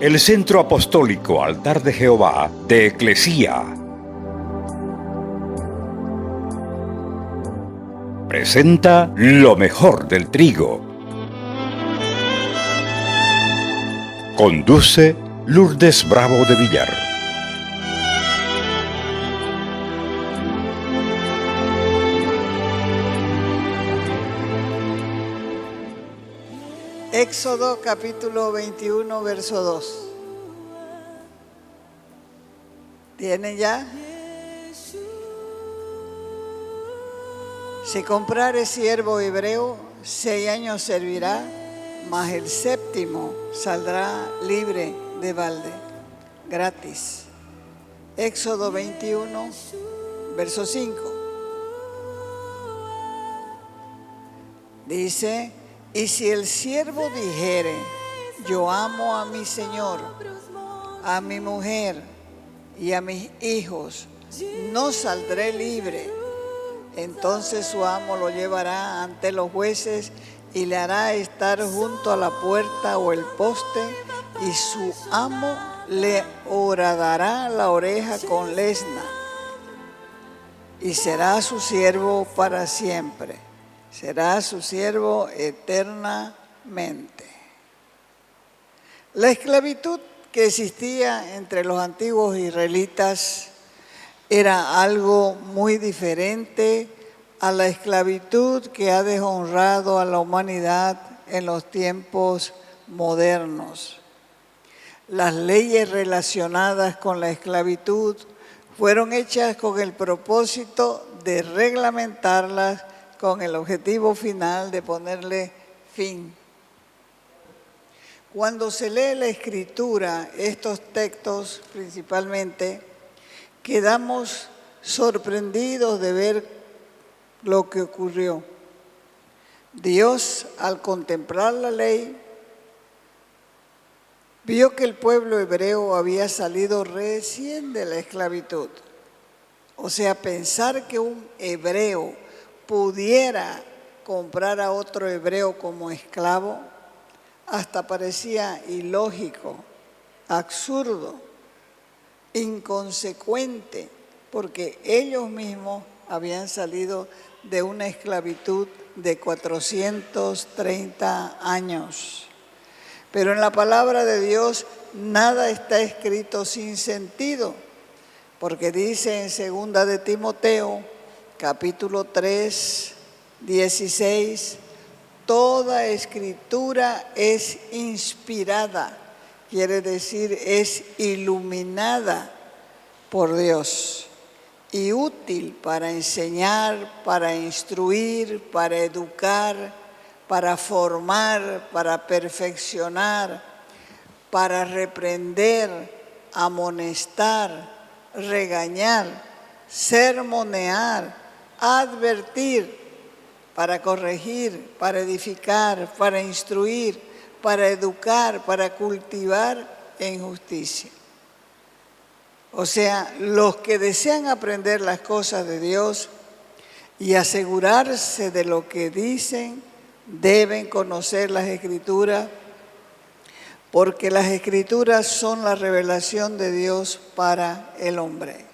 el Centro Apostólico Altar de Jehová de Eclesía presenta lo mejor del trigo. Conduce Lourdes Bravo de Villar. Éxodo capítulo 21, verso 2. ¿Tienen ya? Si comprare siervo hebreo, 6 años servirá, mas el 7º saldrá libre de balde, gratis. Éxodo 21, verso 5. Dice: y si el siervo dijere, yo amo a mi Señor, a mi mujer y a mis hijos, no saldré libre. Entonces su amo lo llevará ante los jueces y le hará estar junto a la puerta o el poste, y su amo le horadará la oreja con lesna, y será su siervo para siempre. Será su siervo eternamente. La esclavitud que existía entre los antiguos israelitas era algo muy diferente a la esclavitud que ha deshonrado a la humanidad en los tiempos modernos. Las leyes relacionadas con la esclavitud fueron hechas con el propósito de reglamentarlas, con el objetivo final de ponerle fin. Cuando se lee la Escritura, estos textos principalmente, quedamos sorprendidos de ver lo que ocurrió. Dios, al contemplar la ley, vio que el pueblo hebreo había salido recién de la esclavitud. O sea, pensar que un hebreo pudiera comprar a otro hebreo como esclavo, hasta parecía ilógico, absurdo, inconsecuente, porque ellos mismos habían salido de una esclavitud de 430 años. Pero en la palabra de Dios nada está escrito sin sentido, porque dice en 2 de Timoteo, capítulo 3, 16, toda escritura es inspirada, quiere decir es iluminada por Dios y útil para enseñar, para instruir, para educar, para formar, para perfeccionar, para reprender, amonestar, regañar, sermonear, advertir, para corregir, para edificar, para instruir, para educar, para cultivar en justicia. O sea, los que desean aprender las cosas de Dios y asegurarse de lo que dicen, deben conocer las Escrituras, porque las Escrituras son la revelación de Dios para el hombre.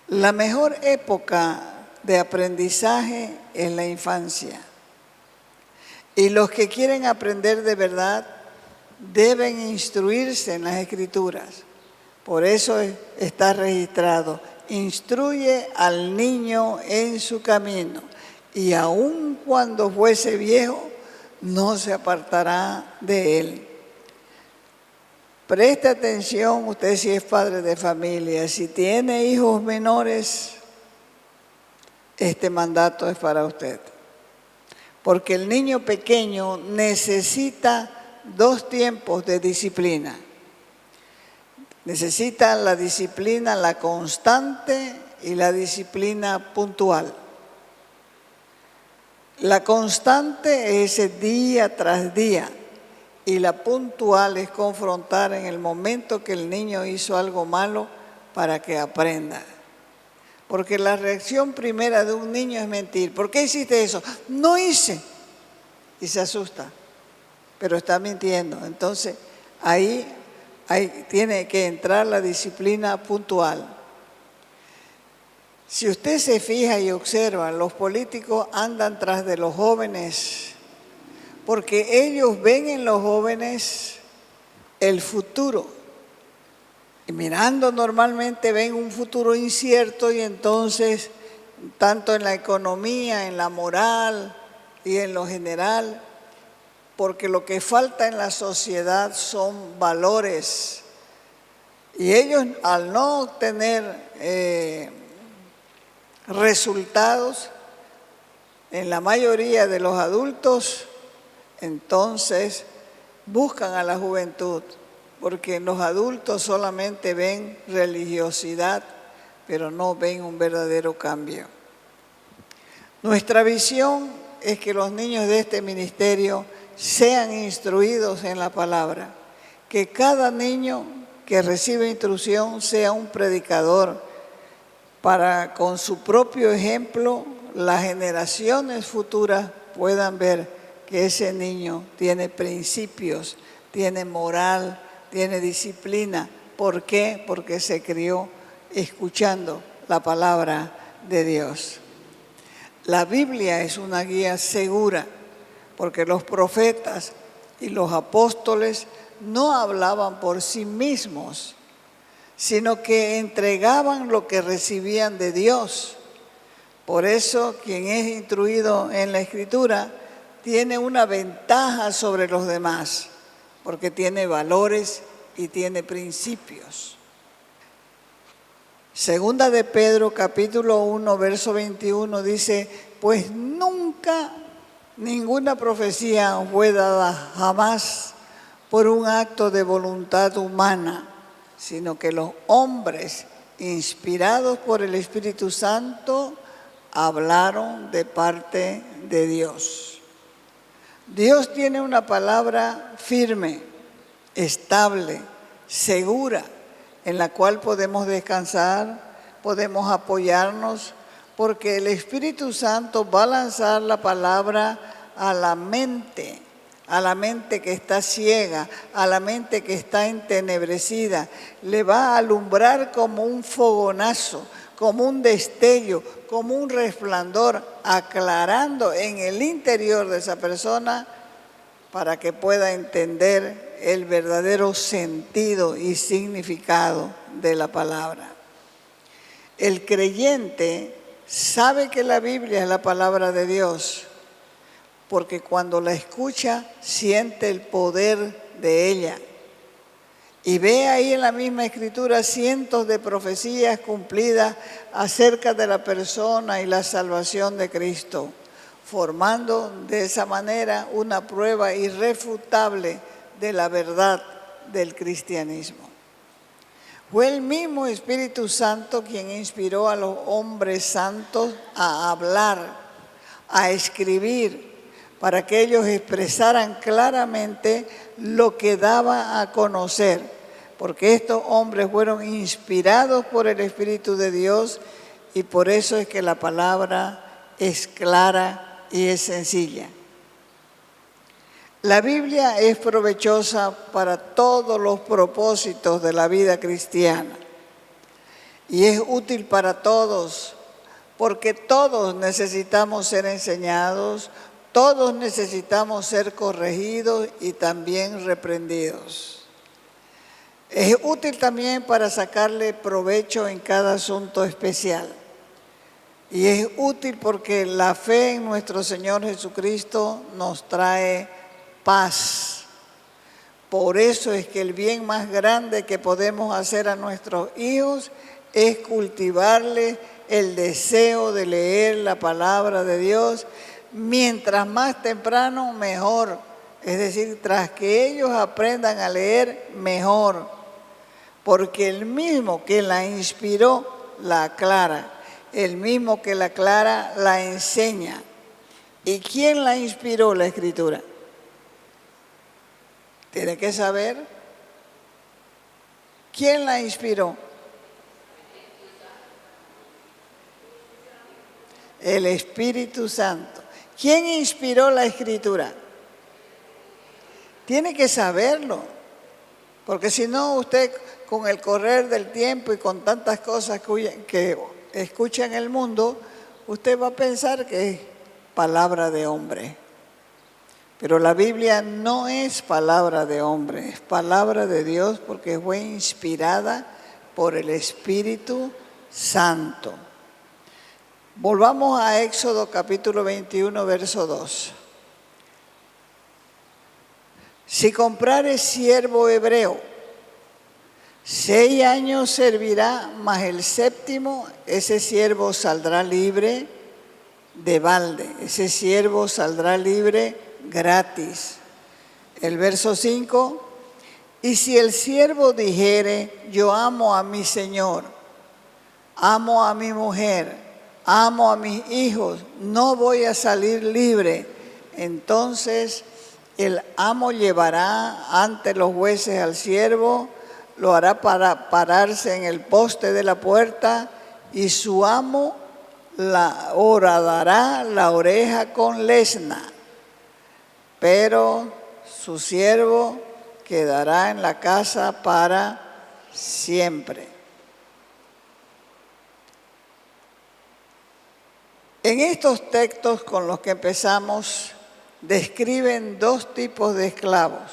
La mejor época de aprendizaje es la infancia. Y los que quieren aprender de verdad deben instruirse en las Escrituras. Por eso está registrado: instruye al niño en su camino, y aun cuando fuese viejo, no se apartará de él. Preste atención, usted si es padre de familia, si tiene hijos menores, este mandato es para usted. Porque el niño pequeño necesita 2 tiempos de disciplina. Necesita la disciplina, la constante, y la disciplina puntual. La constante es ese día tras día, y la puntual es confrontar en el momento que el niño hizo algo malo para que aprenda. Porque la reacción primera de un niño es mentir. ¿Por qué hiciste eso? No hice. Y se asusta, pero está mintiendo. Entonces Ahí tiene que entrar la disciplina puntual. Si usted se fija y observa, los políticos andan tras de los jóvenes porque ellos ven en los jóvenes el futuro. Y mirando normalmente ven un futuro incierto y entonces, tanto en la economía, en la moral y en lo general, porque lo que falta en la sociedad son valores. Y ellos, al no obtener resultados en la mayoría de los adultos, entonces buscan a la juventud, porque los adultos solamente ven religiosidad, pero no ven un verdadero cambio. Nuestra visión es que los niños de este ministerio sean instruidos en la palabra, que cada niño que recibe instrucción sea un predicador, para con su propio ejemplo las generaciones futuras puedan ver que ese niño tiene principios, tiene moral, tiene disciplina. ¿Por qué? Porque se crió escuchando la palabra de Dios. La Biblia es una guía segura, porque los profetas y los apóstoles no hablaban por sí mismos, sino que entregaban lo que recibían de Dios. Por eso, quien es instruido en la Escritura tiene una ventaja sobre los demás, porque tiene valores y tiene principios. Segunda de Pedro, capítulo 1, verso 21, dice: pues nunca ninguna profecía fue dada jamás por un acto de voluntad humana, sino que los hombres, inspirados por el Espíritu Santo, hablaron de parte de Dios. Dios tiene una palabra firme, estable, segura, en la cual podemos descansar, podemos apoyarnos, porque el Espíritu Santo va a lanzar la palabra a la mente que está ciega, a la mente que está entenebrecida. Le va a alumbrar como un fogonazo, como un destello, como un resplandor, aclarando en el interior de esa persona para que pueda entender el verdadero sentido y significado de la palabra. El creyente sabe que la Biblia es la palabra de Dios, porque cuando la escucha siente el poder de ella y ve ahí en la misma Escritura cientos de profecías cumplidas acerca de la persona y la salvación de Cristo, formando de esa manera una prueba irrefutable de la verdad del cristianismo. Fue el mismo Espíritu Santo quien inspiró a los hombres santos a hablar, a escribir, para que ellos expresaran claramente lo que daba a conocer, porque estos hombres fueron inspirados por el Espíritu de Dios y por eso es que la palabra es clara y es sencilla. La Biblia es provechosa para todos los propósitos de la vida cristiana y es útil para todos, porque todos necesitamos ser enseñados, todos necesitamos ser corregidos y también reprendidos. Es útil también para sacarle provecho en cada asunto especial. Y es útil porque la fe en nuestro Señor Jesucristo nos trae paz. Por eso es que el bien más grande que podemos hacer a nuestros hijos es cultivarles el deseo de leer la palabra de Dios. Mientras más temprano, mejor. Es decir, tras que ellos aprendan a leer, mejor. Porque el mismo que la inspiró, la aclara. El mismo que la aclara, la enseña. ¿Y quién la inspiró, la Escritura? Tiene que saber. ¿Quién la inspiró? El Espíritu Santo. ¿Quién inspiró la Escritura? Tiene que saberlo. Porque si no, usted con el correr del tiempo y con tantas cosas que escucha en el mundo, usted va a pensar que es palabra de hombre. Pero la Biblia no es palabra de hombre, es palabra de Dios porque fue inspirada por el Espíritu Santo. Volvamos a Éxodo capítulo 21, verso 2. Si comprares siervo hebreo, 6 años servirá, mas el 7º, ese siervo saldrá libre de balde, ese siervo saldrá libre gratis. El verso 5, y si el siervo dijere, yo amo a mi Señor, amo a mi mujer, amo a mis hijos, no voy a salir libre, entonces el amo llevará ante los jueces al siervo, lo hará para pararse en el poste de la puerta y su amo horadará la oreja con lesna, pero su siervo quedará en la casa para siempre. En estos textos con los que empezamos, describen 2 tipos de esclavos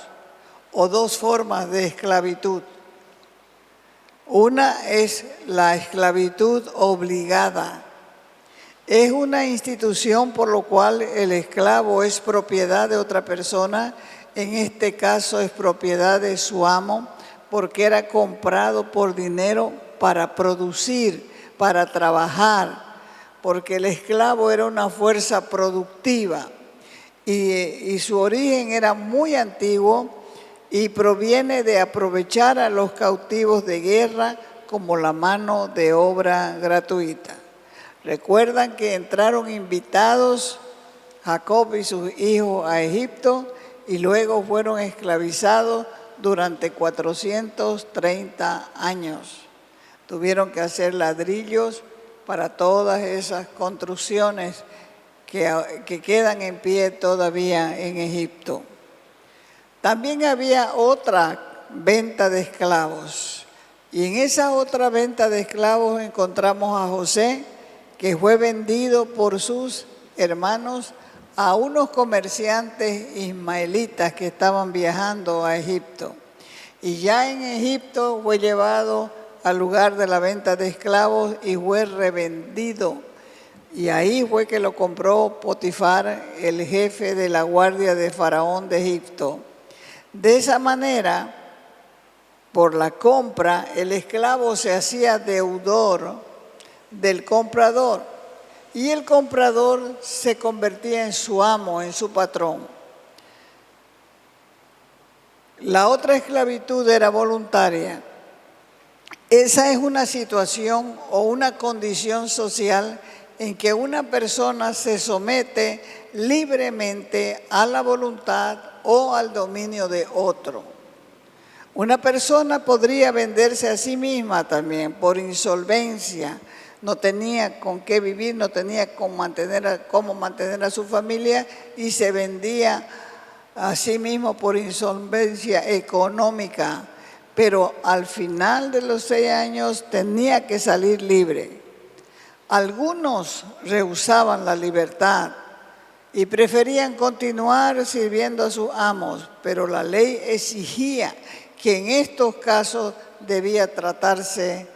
o 2 formas de esclavitud. Una es la esclavitud obligada. Es una institución por lo cual el esclavo es propiedad de otra persona, en este caso es propiedad de su amo, porque era comprado por dinero para producir, para trabajar, porque el esclavo era una fuerza productiva y su origen era muy antiguo y proviene de aprovechar a los cautivos de guerra como la mano de obra gratuita. Recuerdan que entraron invitados Jacob y sus hijos a Egipto y luego fueron esclavizados durante 430 años. Tuvieron que hacer ladrillos para todas esas construcciones que quedan en pie todavía en Egipto. También había otra venta de esclavos. Y en esa otra venta de esclavos encontramos a José, que fue vendido por sus hermanos a unos comerciantes ismaelitas que estaban viajando a Egipto. Y ya en Egipto fue llevado al lugar de la venta de esclavos y fue revendido. Y ahí fue que lo compró Potifar, el jefe de la guardia de Faraón de Egipto. De esa manera, por la compra, el esclavo se hacía deudor del comprador y el comprador se convertía en su amo, en su patrón. La otra esclavitud era voluntaria. Esa es una situación o una condición social en que una persona se somete libremente a la voluntad o al dominio de otro. Una persona podría venderse a sí misma también por insolvencia. No tenía con qué vivir, no tenía cómo mantener a su familia y se vendía a sí mismo por insolvencia económica. Pero al final de los 6 años tenía que salir libre. Algunos rehusaban la libertad y preferían continuar sirviendo a sus amos, pero la ley exigía que en estos casos debía tratarse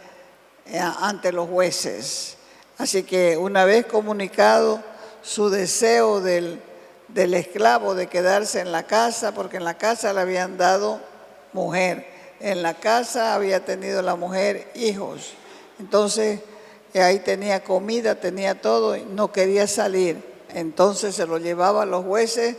ante los jueces. Así que una vez comunicado su deseo del esclavo de quedarse en la casa, porque en la casa le habían dado mujer, en la casa había tenido la mujer hijos, entonces ahí tenía comida, tenía todo, y no quería salir. Entonces se lo llevaba a los jueces,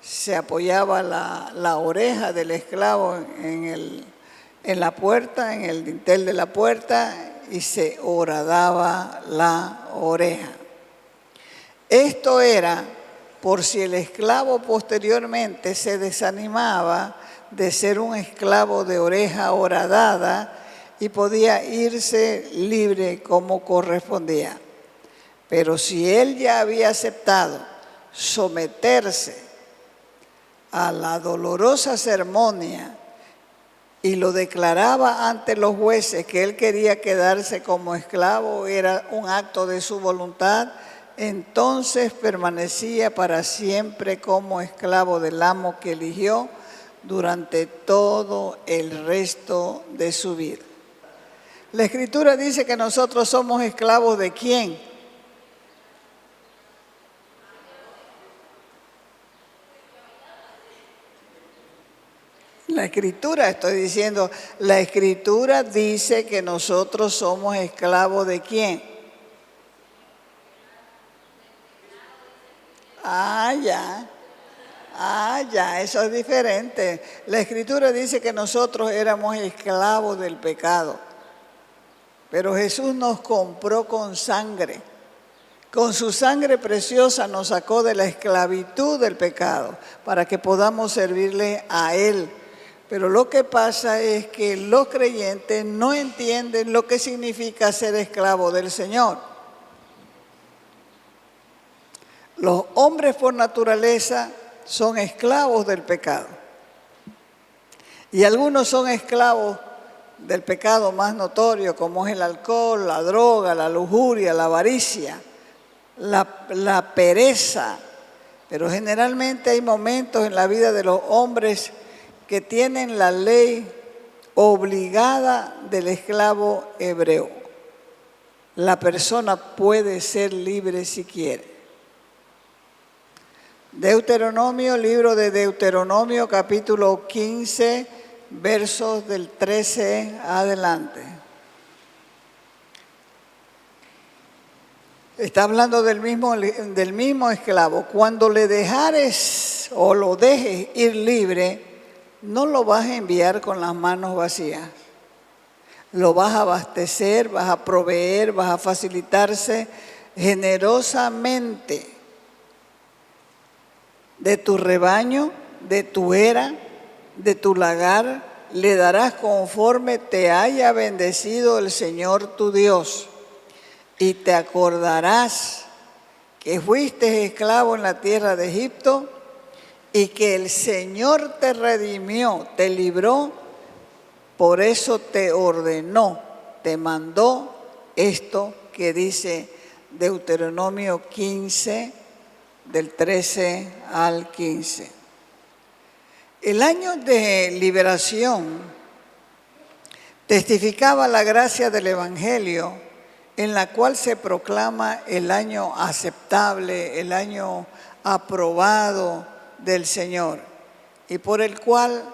se apoyaba la oreja del esclavo en la puerta, en el dintel de la puerta, y se horadaba la oreja. Esto era por si el esclavo posteriormente se desanimaba de ser un esclavo de oreja horadada y podía irse libre como correspondía. Pero si él ya había aceptado someterse a la dolorosa ceremonia y lo declaraba ante los jueces que él quería quedarse como esclavo, era un acto de su voluntad, entonces permanecía para siempre como esclavo del amo que eligió durante todo el resto de su vida. La Escritura dice que nosotros somos esclavos ¿de quién? La Escritura, estoy diciendo, la Escritura dice que nosotros somos esclavos ¿de quién? Ya, eso es diferente. La Escritura dice que nosotros éramos esclavos del pecado, pero Jesús nos compró con sangre. Con su sangre preciosa nos sacó de la esclavitud del pecado para que podamos servirle a Él. Pero lo que pasa es que los creyentes no entienden lo que significa ser esclavo del Señor. Los hombres por naturaleza son esclavos del pecado. Y algunos son esclavos del pecado más notorio, como es el alcohol, la droga, la lujuria, la avaricia, la pereza. Pero generalmente hay momentos en la vida de los hombres que tienen la ley obligada del esclavo hebreo. La persona puede ser libre si quiere. Deuteronomio, libro de Deuteronomio, capítulo 15, versos del 13 adelante. Está hablando del mismo esclavo. Cuando le dejares o lo dejes ir libre, no lo vas a enviar con las manos vacías. Lo vas a abastecer, vas a proveer, vas a facilitarse generosamente de tu rebaño, de tu era, de tu lagar, le darás conforme te haya bendecido el Señor tu Dios. Y te acordarás que fuiste esclavo en la tierra de Egipto y que el Señor te redimió, te libró, por eso te ordenó, te mandó esto que dice Deuteronomio 15, del 13 al 15. El año de liberación testificaba la gracia del Evangelio, en la cual se proclama el año aceptable, el año aprobado del Señor, y por el cual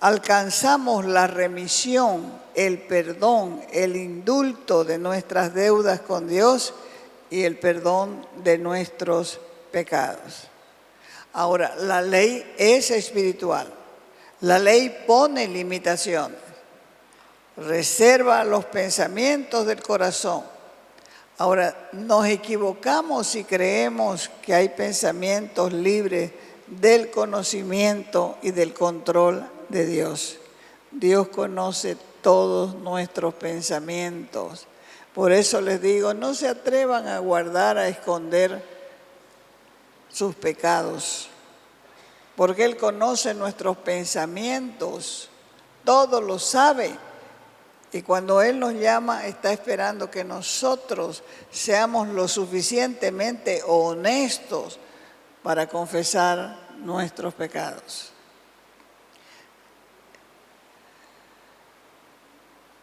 alcanzamos la remisión, el perdón, el indulto de nuestras deudas con Dios y el perdón de nuestros pecados. Ahora, la ley es espiritual. La ley pone limitaciones, reserva los pensamientos del corazón. Ahora, nos equivocamos si creemos que hay pensamientos libres del conocimiento y del control de Dios. Dios conoce todos nuestros pensamientos. Por eso les digo, no se atrevan a guardar, a esconder sus pecados, porque Él conoce nuestros pensamientos, todo lo sabe. Y cuando Él nos llama, está esperando que nosotros seamos lo suficientemente honestos para confesar nuestros pecados.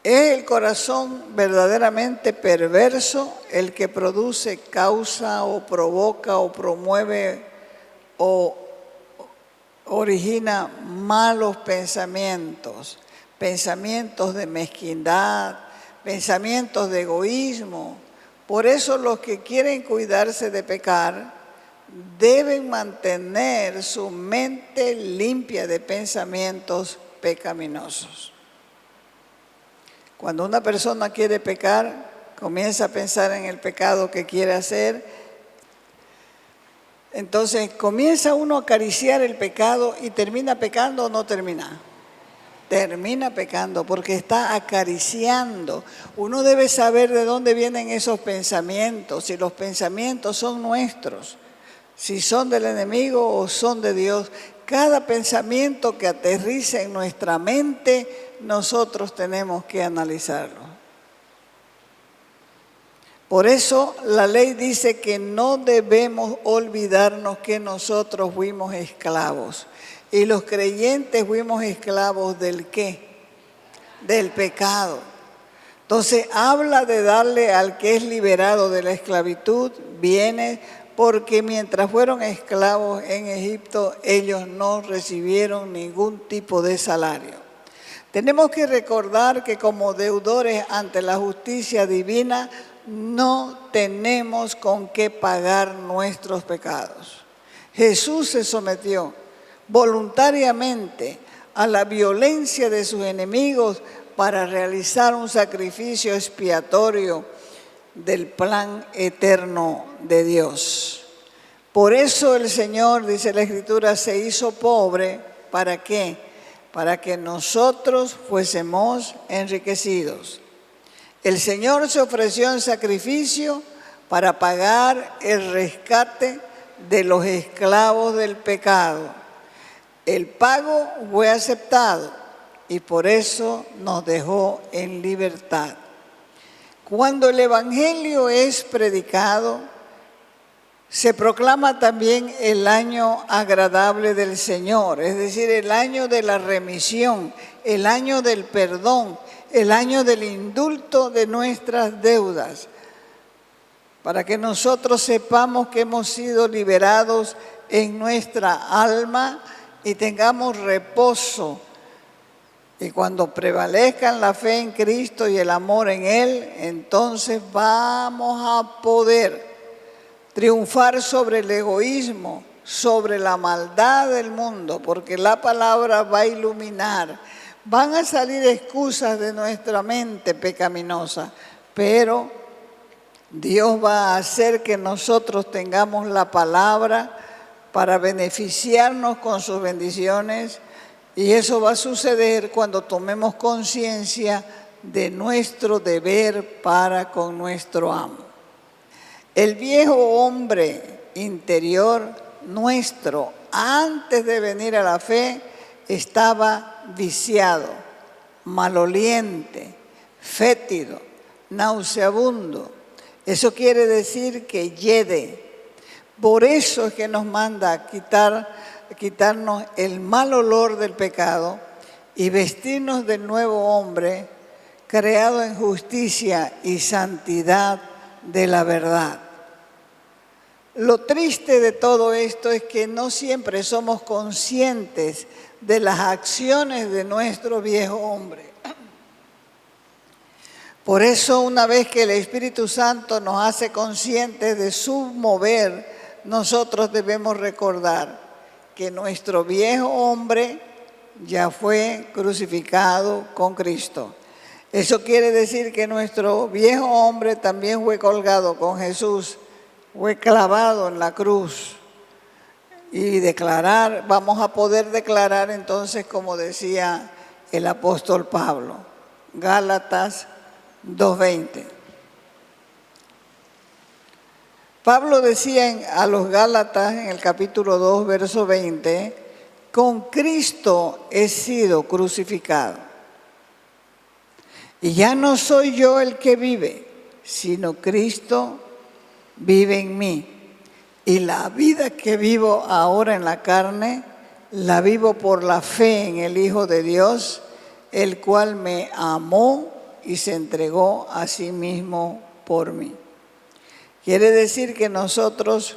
Es el corazón verdaderamente perverso el que produce, causa o provoca o promueve o origina malos pensamientos, pensamientos de mezquindad, pensamientos de egoísmo. Por eso los que quieren cuidarse de pecar deben mantener su mente limpia de pensamientos pecaminosos. Cuando una persona quiere pecar, comienza a pensar en el pecado que quiere hacer. Entonces comienza uno a acariciar el pecado y termina pecando o no termina. Termina pecando porque está acariciando. Uno debe saber de dónde vienen esos pensamientos, si los pensamientos son nuestros. si son del enemigo o son de Dios. Cada pensamiento que aterriza en nuestra mente, nosotros tenemos que analizarlo. Por eso la ley dice que no debemos olvidarnos que nosotros fuimos esclavos. Y los creyentes fuimos esclavos ¿del qué? Del pecado. Entonces habla de darle al que es liberado de la esclavitud bienes, porque mientras fueron esclavos en Egipto, ellos no recibieron ningún tipo de salario. Tenemos que recordar que como deudores ante la justicia divina, no tenemos con qué pagar nuestros pecados. Jesús se sometió voluntariamente a la violencia de sus enemigos para realizar un sacrificio expiatorio del plan eterno de Dios. Por eso el Señor, dice la Escritura, se hizo pobre. ¿Para qué? Para que nosotros fuésemos enriquecidos. El Señor se ofreció en sacrificio para pagar el rescate de los esclavos del pecado. El pago fue aceptado y por eso nos dejó en libertad. Cuando el Evangelio es predicado, se proclama también el año agradable del Señor, es decir, el año de la remisión, el año del perdón, el año del indulto de nuestras deudas, para que nosotros sepamos que hemos sido liberados en nuestra alma y tengamos reposo. Y cuando prevalezcan la fe en Cristo y el amor en Él, entonces vamos a poder triunfar sobre el egoísmo, sobre la maldad del mundo, porque la palabra va a iluminar. Van a salir excusas de nuestra mente pecaminosa, pero Dios va a hacer que nosotros tengamos la palabra para beneficiarnos con sus bendiciones. Y eso va a suceder cuando tomemos conciencia de nuestro deber para con nuestro amo. El viejo hombre interior nuestro, antes de venir a la fe, estaba viciado, maloliente, fétido, nauseabundo. Eso quiere decir que hiede. Por eso es que nos manda a quitarnos el mal olor del pecado y vestirnos del nuevo hombre creado en justicia y santidad de la verdad. Lo triste de todo esto es que no siempre somos conscientes de las acciones de nuestro viejo hombre. Por eso, una vez que el Espíritu Santo nos hace conscientes de su mover, nosotros debemos recordar que nuestro viejo hombre ya fue crucificado con Cristo. Eso quiere decir que nuestro viejo hombre también fue colgado con Jesús, fue clavado en la cruz. Y vamos a poder declarar entonces, como decía el apóstol Pablo, Gálatas 2:20. Pablo decía a los Gálatas en el capítulo 2, verso 20, con Cristo he sido crucificado. Y ya no soy yo el que vive, sino Cristo vive en mí. Y la vida que vivo ahora en la carne, la vivo por la fe en el Hijo de Dios, el cual me amó y se entregó a sí mismo por mí. Quiere decir que nosotros,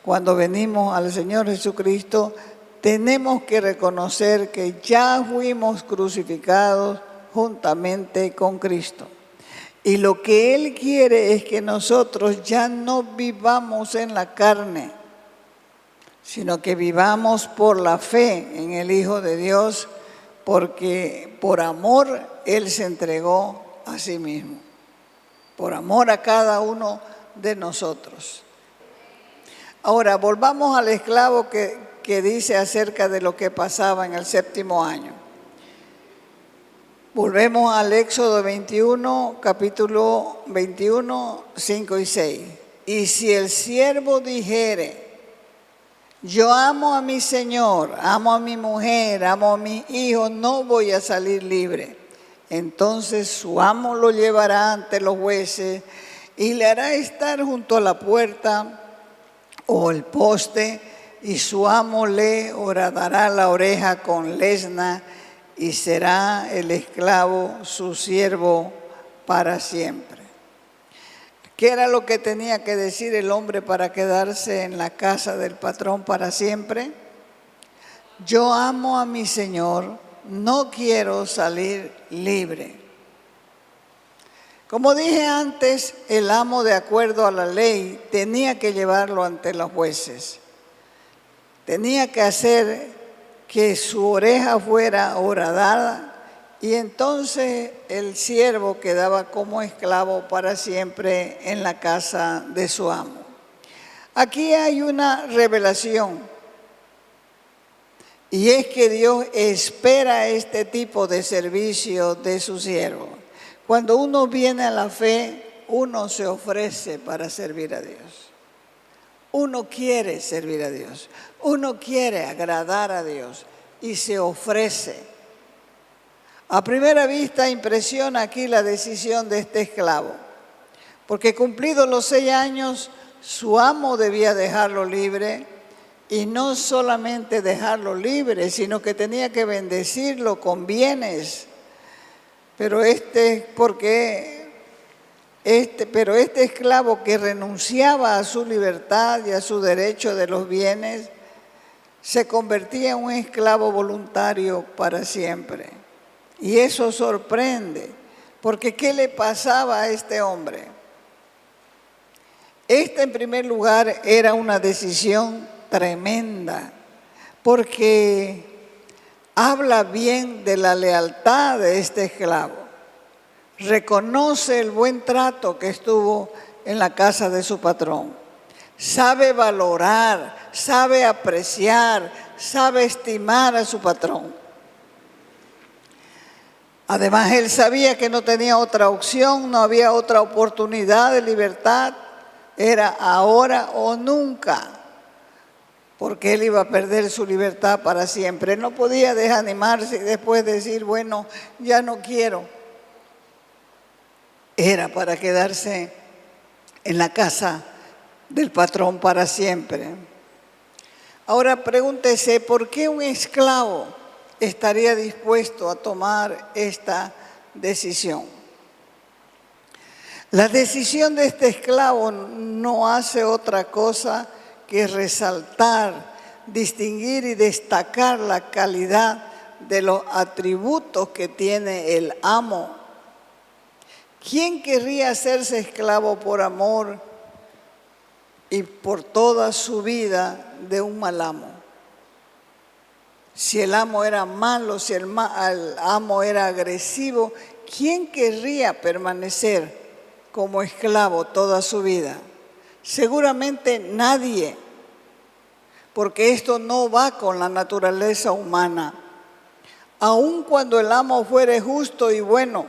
cuando venimos al Señor Jesucristo, tenemos que reconocer que ya fuimos crucificados juntamente con Cristo. Y lo que Él quiere es que nosotros ya no vivamos en la carne, sino que vivamos por la fe en el Hijo de Dios, porque por amor Él se entregó a sí mismo, por amor a cada uno de nosotros. Ahora, volvamos al esclavo que dice acerca de lo que pasaba en el 7º año. Volvemos al Éxodo 21, capítulo 21, 5 y 6. Y si el siervo dijere, yo amo a mi Señor, amo a mi mujer, amo a mis hijos, no voy a salir libre. Entonces su amo lo llevará ante los jueces y le hará estar junto a la puerta o el poste, y su amo le horadará la oreja con lesna, y será el esclavo su siervo para siempre. ¿Qué era lo que tenía que decir el hombre para quedarse en la casa del patrón para siempre? Yo amo a mi Señor, no quiero salir libre. Como dije antes, el amo, de acuerdo a la ley, tenía que llevarlo ante los jueces. Tenía que hacer que su oreja fuera horadada, y entonces el siervo quedaba como esclavo para siempre en la casa de su amo. Aquí hay una revelación, y es que Dios espera este tipo de servicio de su siervo. Cuando uno viene a la fe, uno se ofrece para servir a Dios. Uno quiere servir a Dios. Uno quiere agradar a Dios y se ofrece. A primera vista impresiona aquí la decisión de este esclavo, porque cumplidos los 6 años, su amo debía dejarlo libre, y no solamente dejarlo libre, sino que tenía que bendecirlo con bienes. Pero este esclavo que renunciaba a su libertad y a su derecho de los bienes, se convertía en un esclavo voluntario para siempre. Y eso sorprende, porque ¿qué le pasaba a este hombre? Esta, en primer lugar, era una decisión tremenda, porque habla bien de la lealtad de este esclavo. Reconoce el buen trato que estuvo en la casa de su patrón. Sabe valorar, sabe apreciar, sabe estimar a su patrón. Además, él sabía que no tenía otra opción, no había otra oportunidad de libertad. Era ahora o nunca, porque él iba a perder su libertad para siempre. No podía desanimarse y después decir, bueno, ya no quiero. Era para quedarse en la casa del patrón para siempre. Ahora pregúntese, ¿por qué un esclavo estaría dispuesto a tomar esta decisión? La decisión de este esclavo no hace otra cosa que resaltar, distinguir y destacar la calidad de los atributos que tiene el amo. ¿Quién querría hacerse esclavo por amor y por toda su vida de un mal amo? Si el amo era malo, si el amo era agresivo, ¿quién querría permanecer como esclavo toda su vida? Seguramente nadie, porque esto no va con la naturaleza humana. Aun cuando el amo fuere justo y bueno,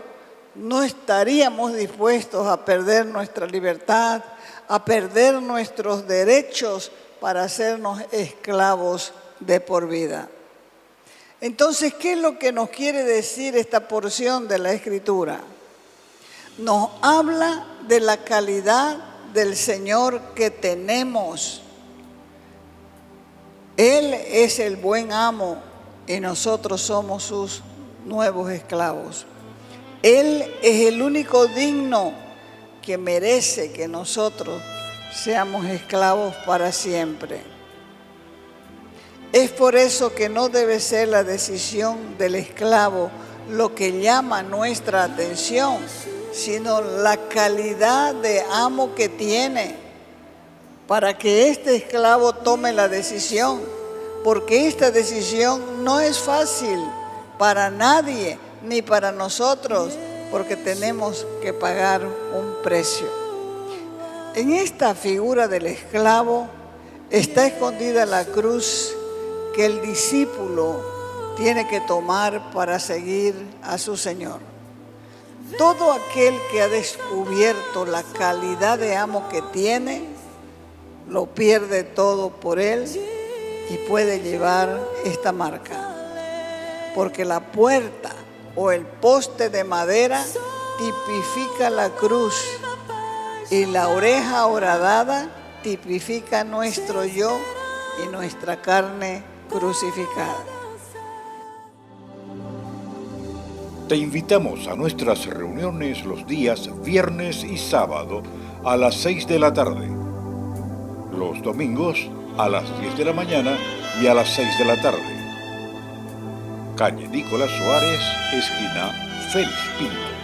no estaríamos dispuestos a perder nuestra libertad, a perder nuestros derechos para hacernos esclavos de por vida. Entonces, ¿qué es lo que nos quiere decir esta porción de la Escritura? Nos habla de la calidad del Señor que tenemos. Él es el buen amo y nosotros somos sus nuevos esclavos. Él es el único digno que merece que nosotros seamos esclavos para siempre. Es por eso que no debe ser la decisión del esclavo lo que llama nuestra atención, sino la calidad de amo que tiene para que este esclavo tome la decisión, porque esta decisión no es fácil para nadie, ni para nosotros, porque tenemos que pagar un precio. En esta figura del esclavo está escondida la cruz que el discípulo tiene que tomar para seguir a su Señor. Todo aquel que ha descubierto la calidad de amo que tiene, lo pierde todo por él y puede llevar esta marca, porque la puerta o el poste de madera tipifica la cruz y la oreja horadada tipifica nuestro yo y nuestra carne crucificada. Te invitamos a nuestras reuniones los días viernes y sábado a las 6 de la tarde, los domingos a las 10 de la mañana y a las 6 de la tarde. Calle Nicolás Suárez, esquina Félix Pinto.